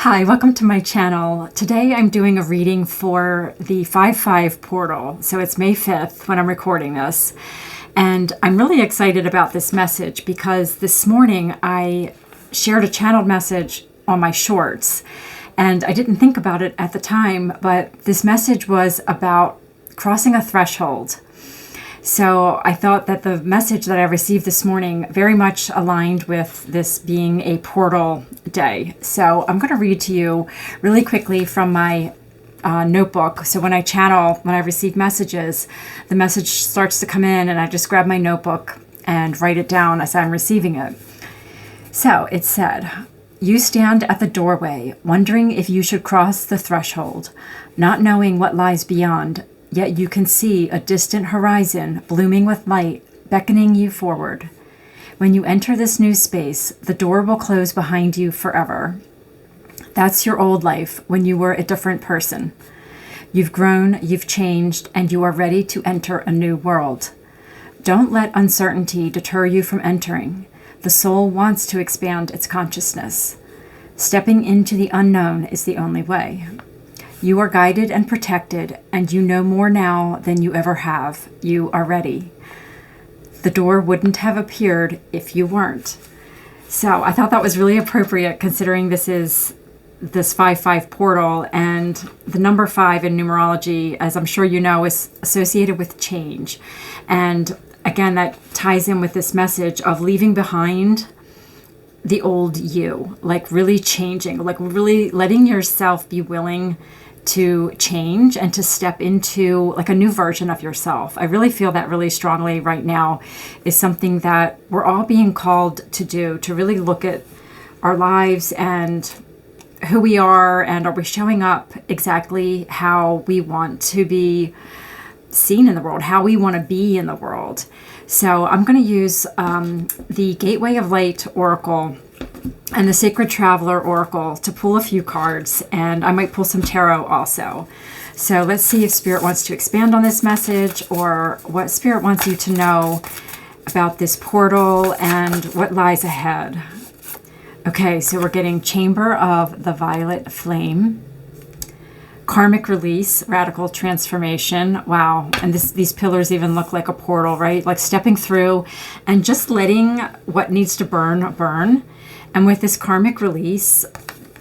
Hi, welcome to my channel. Today I'm doing a reading for the 5-5 portal. So it's May 5th when I'm recording this. And I'm really excited about this message because this morning I shared a channeled message on my shorts. And I didn't think about it at the time, but this message was about crossing a threshold. So I thought that the message that I received this morning very much aligned with this being a portal day. So I'm going to read to you really quickly from my notebook. So when I receive messages, the message starts to come in and I just grab my notebook and write it down as I'm receiving it. So it said, "You stand at the doorway, wondering if you should cross the threshold, not knowing what lies beyond. Yet you can see a distant horizon blooming with light, beckoning you forward. When you enter this new space, the door will close behind you forever. That's your old life when you were a different person. You've grown, you've changed, and you are ready to enter a new world. Don't let uncertainty deter you from entering. The soul wants to expand its consciousness. Stepping into the unknown is the only way. You are guided and protected, and you know more now than you ever have. You are ready. The door wouldn't have appeared if you weren't." So I thought that was really appropriate considering this is this 5-5 portal, and the number 5 in numerology, as I'm sure you know, is associated with change. And again, that ties in with this message of leaving behind the old you, like really changing, like really letting yourself be willing to change and to step into like a new version of yourself. I really feel that really strongly right now is something that we're all being called to do, to really look at our lives and who we are we showing up exactly how we want to be seen in the world, how we want to be in the world. So I'm going to use the Gateway of Light Oracle and the Sacred Traveler Oracle to pull a few cards, and I might pull some tarot also. So let's see if Spirit wants to expand on this message or what Spirit wants you to know about this portal and what lies ahead. Okay, so we're getting Chamber of the Violet Flame, Karmic Release, Radical Transformation. Wow. And these pillars even look like a portal, right? Like stepping through and just letting what needs to burn, burn. And with this karmic release,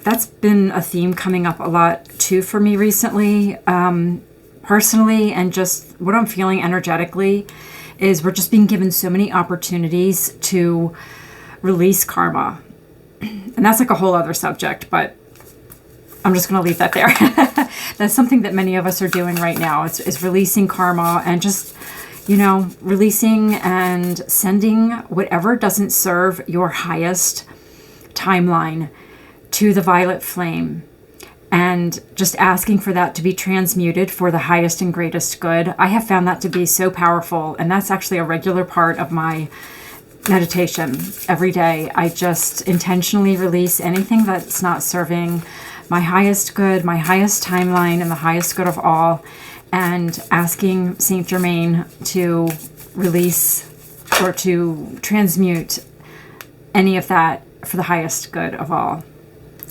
that's been a theme coming up a lot too for me recently, personally, and just what I'm feeling energetically is we're just being given so many opportunities to release karma. And that's like a whole other subject, but I'm just going to leave that there. That's something that many of us are doing right now. It's releasing karma and just, releasing and sending whatever doesn't serve your highest timeline to the violet flame and just asking for that to be transmuted for the highest and greatest good. I have found that to be so powerful, and that's actually a regular part of my meditation every day. I just intentionally release anything that's not serving my highest good, my highest timeline, and the highest good of all, and asking Saint Germain to release or to transmute any of that for the highest good of all.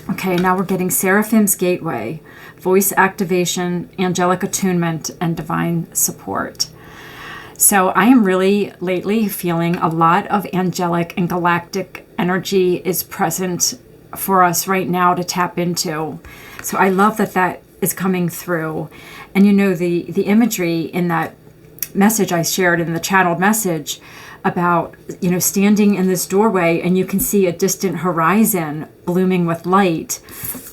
Okay, now we're getting Seraphim's Gateway, Voice Activation, Angelic Attunement, and Divine Support. So I am really lately feeling a lot of angelic and galactic energy is present for us right now to tap into. So I love that is coming through. And the imagery in that message I shared in the channeled message about, standing in this doorway and you can see a distant horizon blooming with light.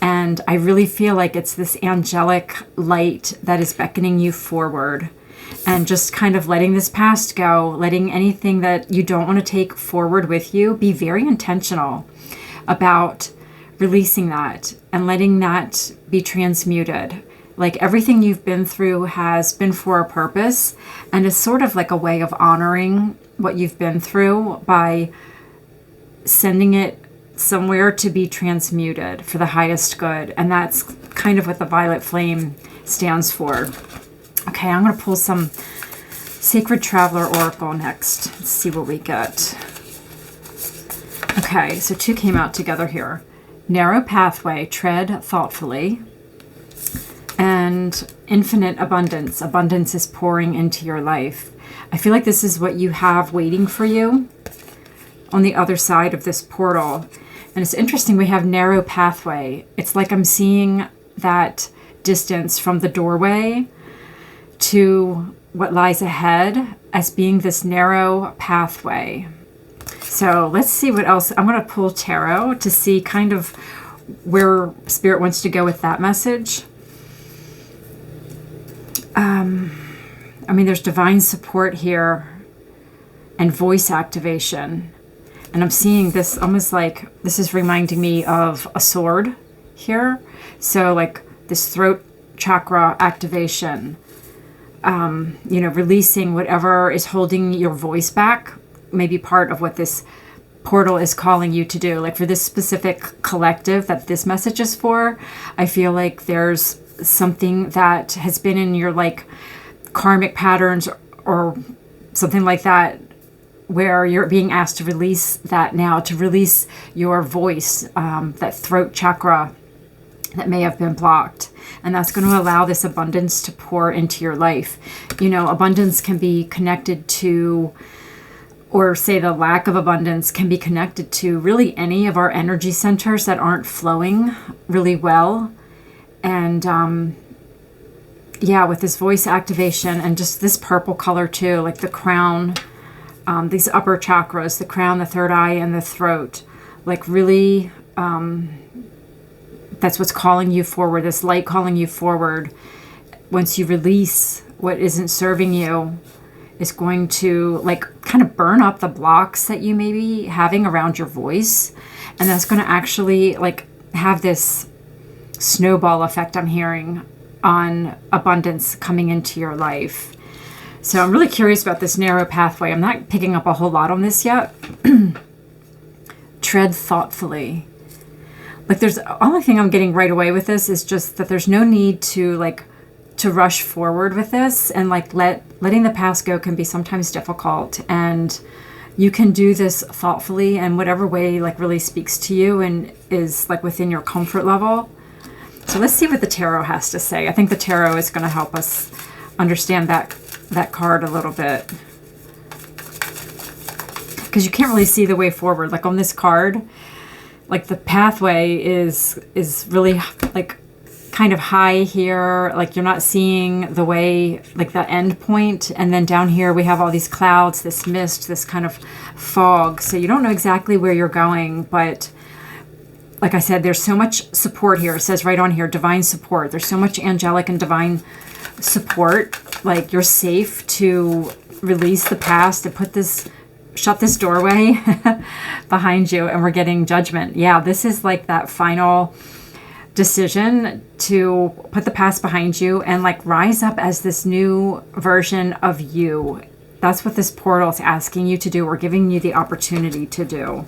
And I really feel like it's this angelic light that is beckoning you forward and just kind of letting this past go, letting anything that you don't want to take forward with you, be very intentional about releasing that and letting that be transmuted. Like everything you've been through has been for a purpose, and it's sort of like a way of honoring what you've been through by sending it somewhere to be transmuted for the highest good. And that's kind of what the violet flame stands for. Okay, I'm going to pull some Sacred Traveler Oracle next. Let's see what we get. Okay, so two came out together here. narrow pathway, tread thoughtfully, and infinite abundance. Abundance is pouring into your life. I feel like this is what you have waiting for you on the other side of this portal. And it's interesting, we have narrow pathway. It's like I'm seeing that distance from the doorway to what lies ahead as being this narrow pathway. So let's see what else. I'm going to pull tarot to see kind of where Spirit wants to go with that message. I mean, there's divine support here and voice activation. And I'm seeing this almost like, this is reminding me of a sword here. So like this throat chakra activation, releasing whatever is holding your voice back, maybe part of what this portal is calling you to do. Like for this specific collective that this message is for, I feel like there's something that has been in your like karmic patterns or something like that, where you're being asked to release that now, to release your voice, that throat chakra that may have been blocked. And that's going to allow this abundance to pour into your life. You know, abundance can be connected to, or say the lack of abundance can be connected to really any of our energy centers that aren't flowing really well. And with this voice activation and just this purple color too, like the crown, these upper chakras, the crown, the third eye, and the throat, like really, that's what's calling you forward, this light calling you forward. Once you release what isn't serving you, it's going to like kind of burn up the blocks that you may be having around your voice. And that's going to actually like have this snowball effect I'm hearing on abundance coming into your life. So I'm really curious about this narrow pathway. I'm not picking up a whole lot on this yet. Tread thoughtfully. Like there's the only thing I'm getting right away with this is just that there's no need to rush forward with this, and like letting the past go can be sometimes difficult, and you can do this thoughtfully and whatever way like really speaks to you and is like within your comfort level. So let's see what the tarot has to say. I think the tarot is going to help us understand that card a little bit, because you can't really see the way forward. Like on this card, like the pathway is really like kind of high here. Like you're not seeing the way, like the end point. And then down here we have all these clouds, this mist, this kind of fog. So you don't know exactly where you're going, but like I said, there's so much support here. It says right on here, divine support. There's so much angelic and divine support. Like you're safe to release the past and shut this doorway behind you. And we're getting judgment. Yeah, this is like that final decision to put the past behind you and like rise up as this new version of you. That's what this portal is asking you to do, or giving you the opportunity to do.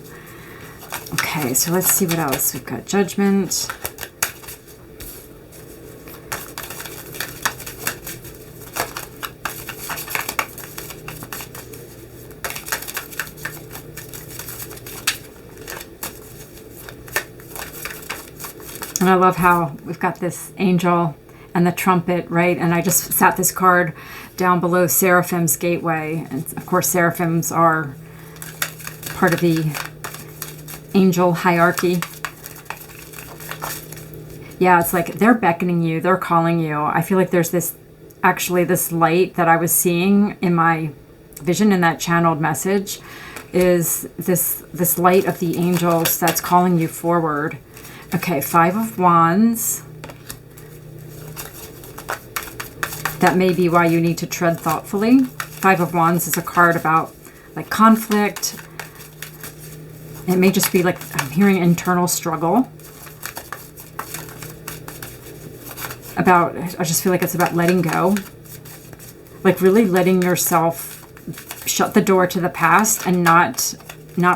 Okay, so let's see what else. We've got judgment. And I love how we've got this angel and the trumpet, right? And I just sat this card down below Seraphim's gateway. And of course, Seraphims are part of the angel hierarchy. Yeah, it's like they're beckoning you, they're calling you. I feel like there's this light that I was seeing in my vision in that channeled message, is this light of the angels that's calling you forward. Okay, 5 of Wands. That may be why you need to tread thoughtfully. 5 of Wands is a card about like conflict. It may just be like, I'm hearing internal struggle. I just feel like it's about letting go. Like really letting yourself shut the door to the past and not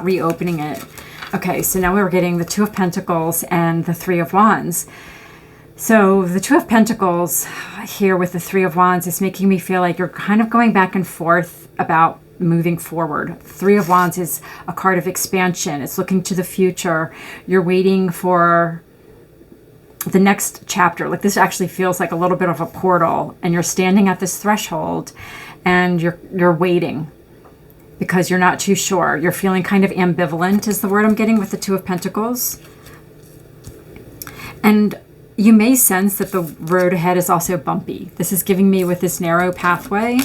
reopening it. Okay, so now we're getting the 2 of Pentacles and the 3 of Wands. So the 2 of Pentacles here with the 3 of Wands is making me feel like you're kind of going back and forth about moving forward. Three of Wands is a card of expansion. It's looking to the future. You're waiting for the next chapter. Like this actually feels like a little bit of a portal, and you're standing at this threshold and you're waiting because you're not too sure. You're feeling kind of ambivalent is the word I'm getting with the Two of Pentacles. And you may sense that the road ahead is also bumpy. This is giving me with this narrow pathway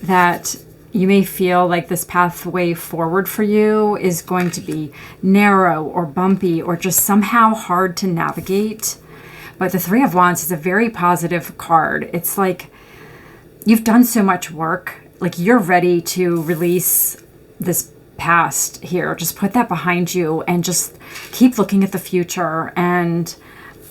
that you may feel like this pathway forward for you is going to be narrow or bumpy or just somehow hard to navigate. But the Three of Wands is a very positive card. It's like you've done so much work. Like you're ready to release this past here. Just put that behind you and just keep looking at the future. And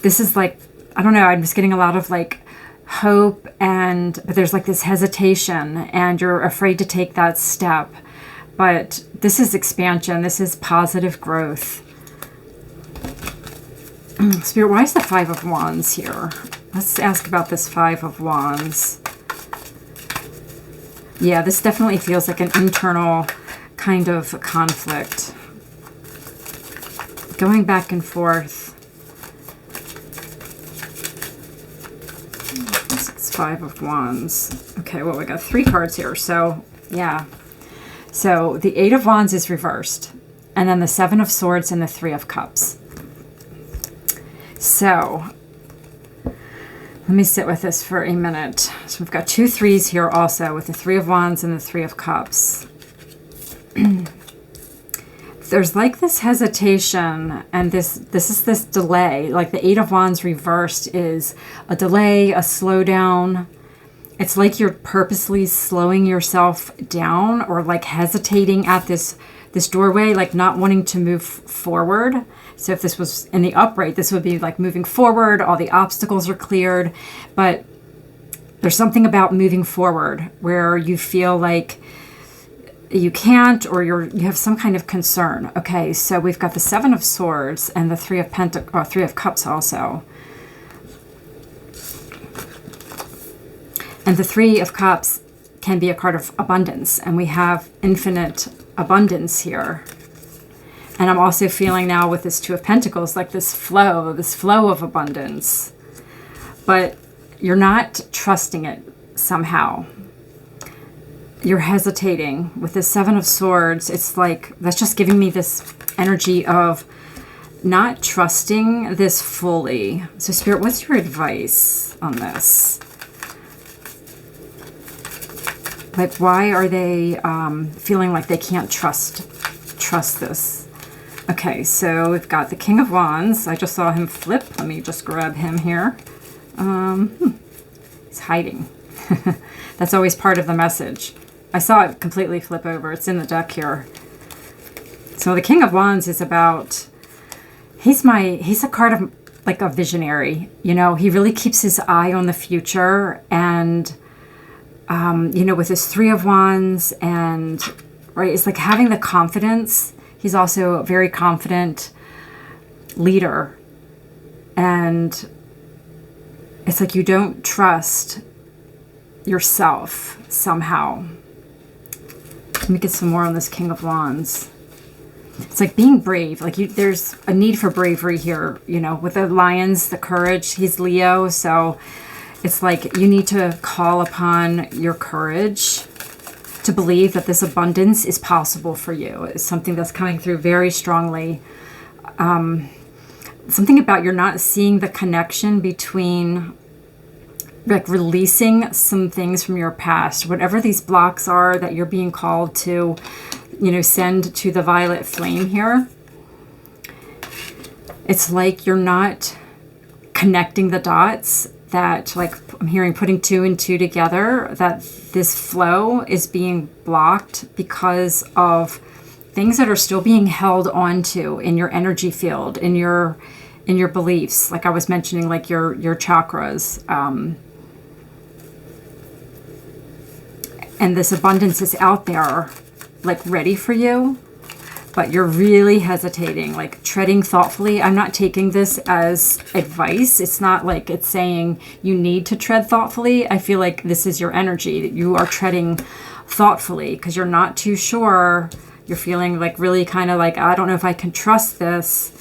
this is like, I don't know, I'm just getting a lot of like hope, but there's like this hesitation and you're afraid to take that step. But this is expansion. This is positive growth. Spirit, why is the Five of Wands here? Let's ask about this Five of Wands. Yeah, this definitely feels like an internal kind of conflict. Going back and forth. It's Five of Wands. Okay, well, we got three cards here. So, yeah. So, the Eight of Wands is reversed. And then the Seven of Swords and the Three of Cups. So, let me sit with this for a minute. So we've got two threes here also with the Three of Wands and the Three of Cups. There's like this hesitation and this is this delay. Like the Eight of Wands reversed is a delay, a slowdown. It's like you're purposely slowing yourself down or like hesitating at this doorway, like not wanting to move forward. So if this was in the upright, this would be like moving forward, all the obstacles are cleared, but there's something about moving forward where you feel like you can't, or you have some kind of concern. Okay, so we've got the Seven of Swords and the Three of Three of Cups also. And the Three of Cups can be a card of abundance, and we have infinite abundance here. And I'm also feeling now with this Two of Pentacles, like this flow of abundance. But you're not trusting it somehow. You're hesitating. With the Seven of Swords, it's like, that's just giving me this energy of not trusting this fully. So Spirit, what's your advice on this? Like, why are they feeling like they can't trust this? Okay, so we've got the King of Wands. I just saw him flip. Let me just grab him here. He's hiding. That's always part of the message. I saw it completely flip over. It's in the deck here. So the King of Wands is about, he's a card of like a visionary. You know, he really keeps his eye on the future. And, you know, with his Three of Wands and, right, it's like having the confidence. He's also a very confident leader. And it's like you don't trust yourself somehow. Let me get some more on this King of Wands. It's like being brave. Like there's a need for bravery here, you know, with the lions, the courage. He's Leo, so it's like you need to call upon your courage to believe that this abundance is possible for you. It's something that's coming through very strongly. Something about you're not seeing the connection between like releasing some things from your past, whatever these blocks are that you're being called to, you know, send to the violet flame here. It's like you're not connecting the dots that, like, I'm hearing putting two and two together, that this flow is being blocked because of things that are still being held onto in your energy field, in your beliefs. Like I was mentioning, like your chakras. And this abundance is out there, like ready for you. but you're really hesitating, like treading thoughtfully. I'm not taking this as advice. It's not like it's saying you need to tread thoughtfully. I feel like this is your energy, that you are treading thoughtfully because you're not too sure. You're feeling like really kind of like, I don't know if I can trust this.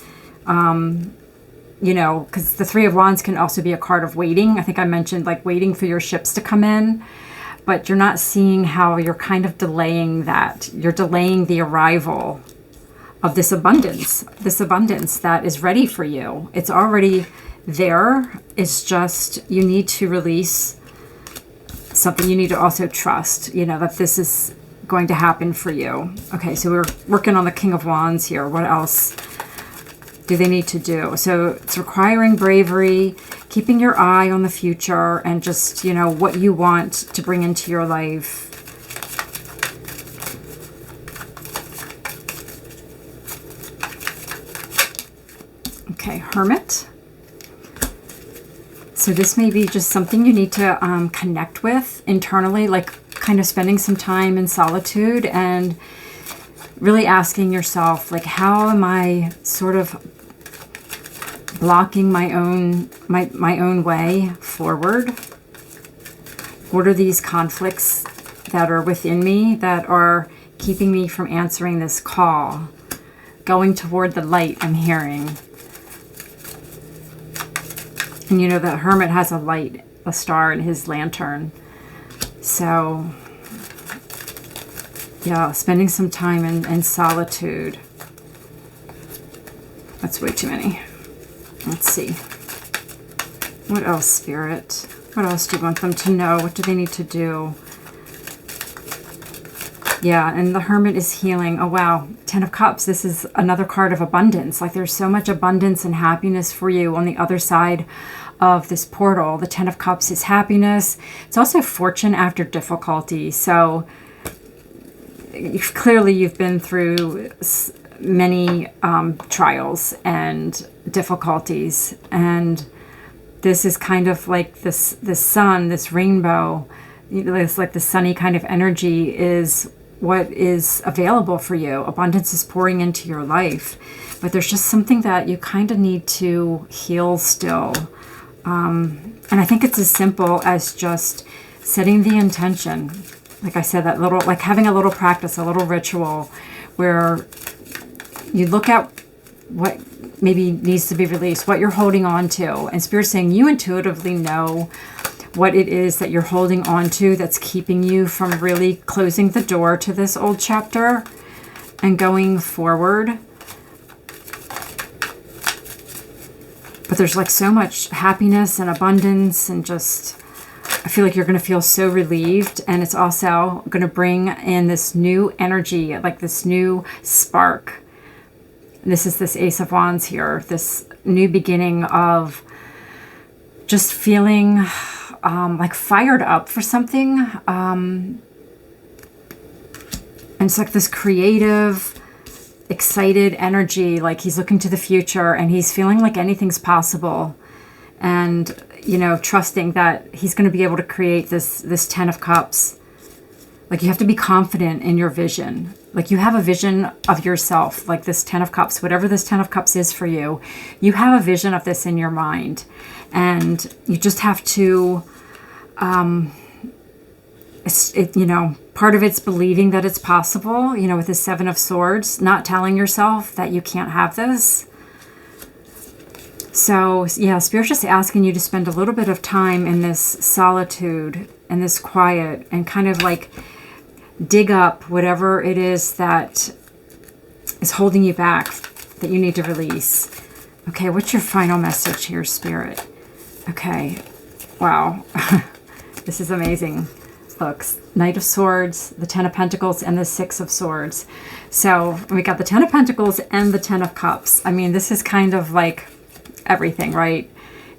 You know, because the Three of Wands can also be a card of waiting. I think I mentioned like waiting for your ships to come in, but you're not seeing how you're kind of delaying that. You're delaying the arrival of this abundance that is ready for you. It's already there. It's just you need to release something. You need to also trust, you know, that this is going to happen for you. Okay, so we're working on the King of Wands here. What else do they need to do? So it's requiring bravery, keeping your eye on the future, and just, you know, what you want to bring into your life. Okay, Hermit. So this may be just something you need to connect with internally, like kind of spending some time in solitude and really asking yourself, like, how am I sort of blocking my own way forward? What are these conflicts that are within me that are keeping me from answering this call? Going toward the light, I'm hearing. And you know, the Hermit has a light, a star in his lantern. So, yeah, spending some time in solitude. That's way too many. Let's see. What else, Spirit? What else do you want them to know? What do they need to do? Yeah, and the Hermit is healing. Oh, wow. Ten of Cups. This is another card of abundance. Like there's so much abundance and happiness for you on the other side of this portal. The Ten of Cups is happiness. It's also fortune after difficulty. So clearly you've been through many trials and difficulties. And this is kind of like this sun, this rainbow, it's like the sunny kind of energy is what is available for you. Abundance is pouring into your life, but there's just something that you kind of need to heal still. And I think it's as simple as just setting the intention. Like I said, that little, like having a little practice, a little ritual where you look at what maybe needs to be released, what you're holding on to. And Spirit's saying you intuitively know what it is that you're holding on to that's keeping you from really closing the door to this old chapter and going forward. But there's like so much happiness and abundance and just, I feel like you're going to feel so relieved. And it's also going to bring in this new energy, like this new spark. This is this Ace of Wands here, this new beginning of just feeling like fired up for something. And it's like this creative, excited energy, like he's looking to the future and he's feeling like anything's possible. And, you know, trusting that he's going to be able to create this Ten of Cups. Like you have to be confident in your vision. Like you have a vision of yourself, like this Ten of Cups, whatever this Ten of Cups is for you, you have a vision of this in your mind. And you just have to, you know, part of it's believing that it's possible, you know, with the Seven of Swords, not telling yourself that you can't have this. So, yeah, Spirit's just asking you to spend a little bit of time in this solitude and this quiet and kind of like dig up whatever it is that is holding you back that you need to release. Okay, what's your final message here, Spirit? Okay, wow. This is amazing. Look, Knight of Swords, the Ten of Pentacles, and the Six of Swords. So we got the Ten of Pentacles and the Ten of Cups. I mean, this is kind of like everything, right?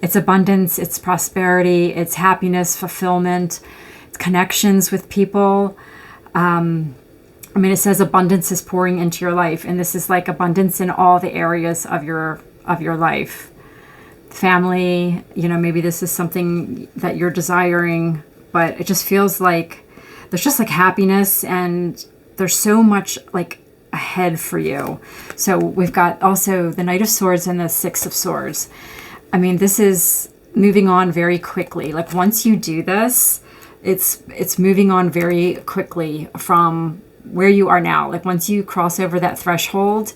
It's abundance, it's prosperity, it's happiness, fulfillment, it's connections with people. I mean, it says abundance is pouring into your life, and this is like abundance in all the areas of your life. Family, you know, maybe this is something that you're desiring, but it just feels like there's just like happiness, and there's so much like ahead for you. So we've got also the Knight of Swords and the Six of Swords. I mean, this is moving on very quickly. Like once you do this, it's moving on very quickly from where you are now. Like once you cross over that threshold,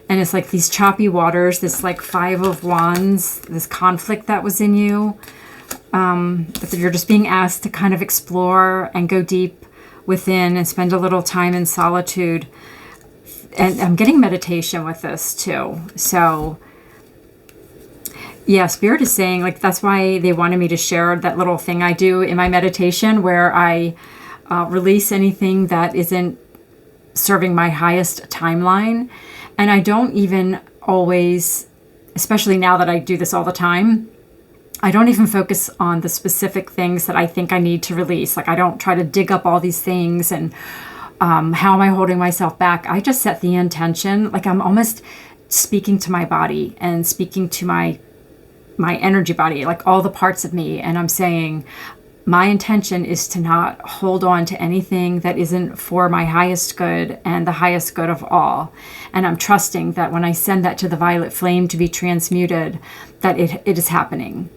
and it's like these choppy waters, this like Five of Wands, this conflict that was in you, that you're just being asked to kind of explore and go deep within and spend a little time in solitude. And I'm getting meditation with this too. So yeah, Spirit is saying, like, that's why they wanted me to share that little thing I do in my meditation where I release anything that isn't serving my highest timeline. And I don't even always, especially now that I do this all the time, I don't even focus on the specific things that I think I need to release. Like I don't try to dig up all these things and how am I holding myself back? I just set the intention. Like I'm almost speaking to my body and speaking to my energy body, like all the parts of me. And I'm saying, my intention is to not hold on to anything that isn't for my highest good and the highest good of all. And I'm trusting that when I send that to the violet flame to be transmuted, that it is happening.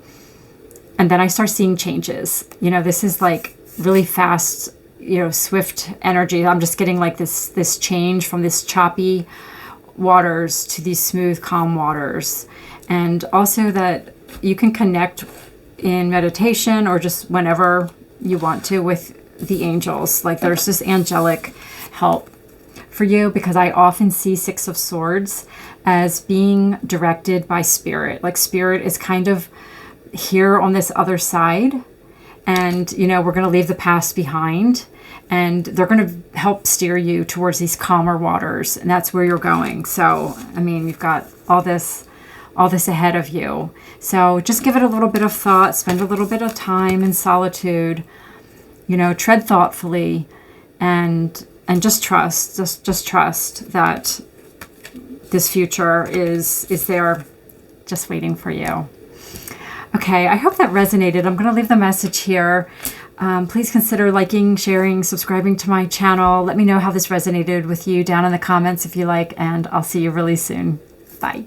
And then I start seeing changes. You know, this is like really fast, you know, swift energy. I'm just getting like this change from this choppy waters to these smooth, calm waters. And also that you can connect in meditation or just whenever you want to with the angels. Like there's this angelic help for you, because I often see Six of Swords as being directed by Spirit. Like Spirit is kind of here on this other side, and you know, we're going to leave the past behind, and they're going to help steer you towards these calmer waters, and that's where you're going. So I mean, you've got all this ahead of you. So just give it a little bit of thought, spend a little bit of time in solitude, you know, tread thoughtfully, and just trust, just trust that this future is there just waiting for you. Okay, I hope that resonated. I'm going to leave the message here. Please consider liking, sharing, subscribing to my channel. Let me know how this resonated with you down in the comments if you like, and I'll see you really soon. Bye.